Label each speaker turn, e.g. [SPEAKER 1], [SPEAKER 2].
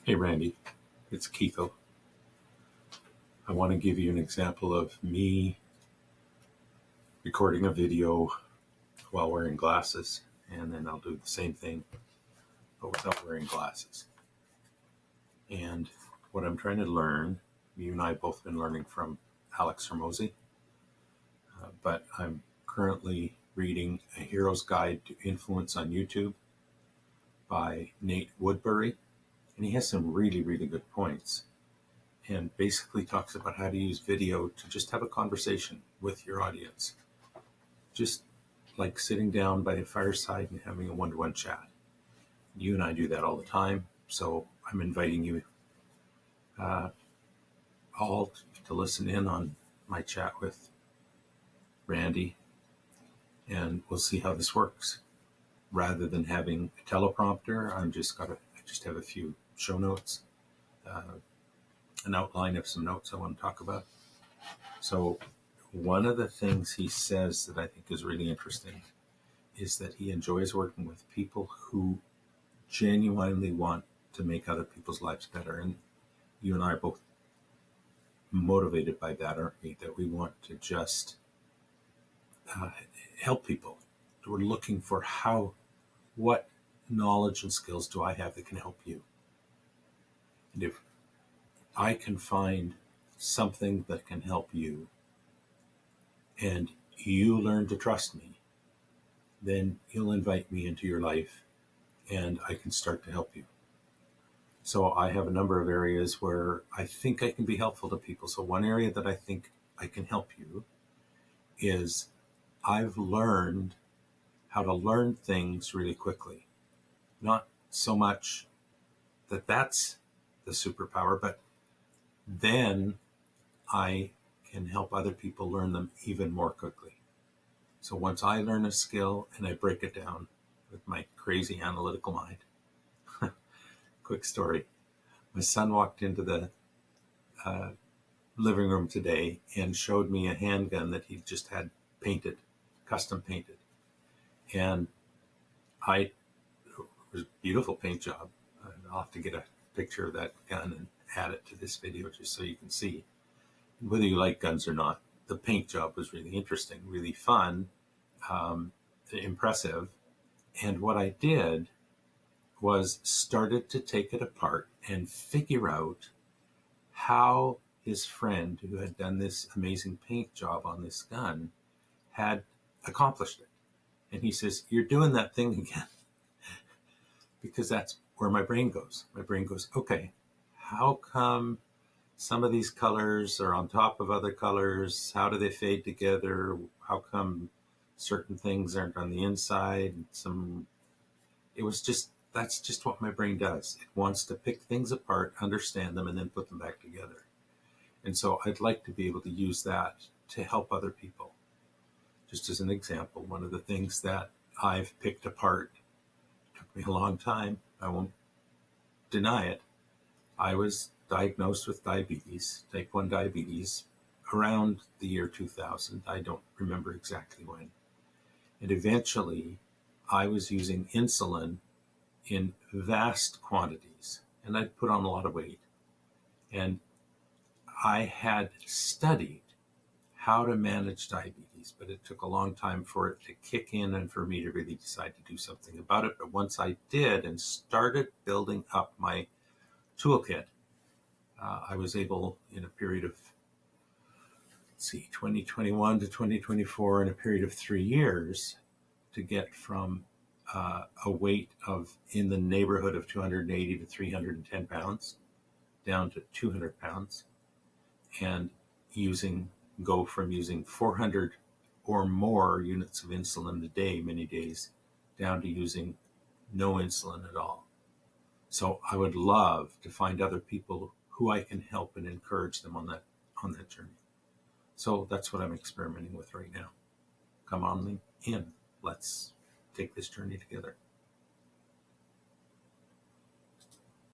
[SPEAKER 1] Hey Randy, it's Keitho. I want to give you an example of me recording a video while wearing glasses, and then I'll do the same thing but without wearing glasses. And what I'm trying to learn, you and I have both been learning from Alex Hormozi, but I'm currently reading A Hero's Guide to Influence on YouTube by Nate Woodbury, and he has some really, really good points. And basically talks about how to use video to just have a conversation with your audience. Just like sitting down by a fireside and having a one-to-one chat. You and I do that all the time, so I'm inviting you all to listen in on my chat with Randy, and we'll see how this works. Rather than having a teleprompter, I just have a few show notes, an outline of some notes I want to talk about. So one of the things he says that I think is really interesting is that he enjoys working with people who genuinely want to make other people's lives better. And you and I are both motivated by that, aren't we? That we want to just help people. We're looking for what knowledge and skills do I have that can help you? And if I can find something that can help you and you learn to trust me, then you'll invite me into your life and I can start to help you. So I have a number of areas where I think I can be helpful to people. So one area that I think I can help you is I've learned how to learn things really quickly. Not so much that that's the superpower, but then I can help other people learn them even more quickly. So once I learn a skill and I break it down with my crazy analytical mind, quick story. My son walked into the living room today and showed me a handgun that he just had painted, custom painted. And it was a beautiful paint job. I'll have to get a picture of that gun and add it to this video just so you can see. Whether you like guns or not, the paint job was really interesting, really fun, impressive. And what I did was started to take it apart and figure out how his friend who had done this amazing paint job on this gun had accomplished it. And he says, "You're doing that thing again." Because that's where my brain goes. My brain goes, okay, how come some of these colors are on top of other colors? How do they fade together? How come certain things aren't on the inside? That's just what my brain does. It wants to pick things apart, understand them, and then put them back together. And so I'd like to be able to use that to help other people. Just as an example, one of the things that I've picked apart, took me a long time, I won't deny it. I was diagnosed with diabetes, type 1 diabetes, around the year 2000. I don't remember exactly when. And eventually, I was using insulin in vast quantities, and I'd put on a lot of weight. And I had studied how to manage diabetes, but it took a long time for it to kick in and for me to really decide to do something about it. But once I did and started building up my toolkit, I was able, in a period of, 2021 to 2024, in a period of 3 years, to get from a weight of in the neighborhood of 280 to 310 pounds down to 200 pounds, and go from using 400 or more units of insulin a day, many days, down to using no insulin at all. So I would love to find other people who I can help and encourage them on that journey. So that's what I'm experimenting with right now. Come on in. Let's take this journey together.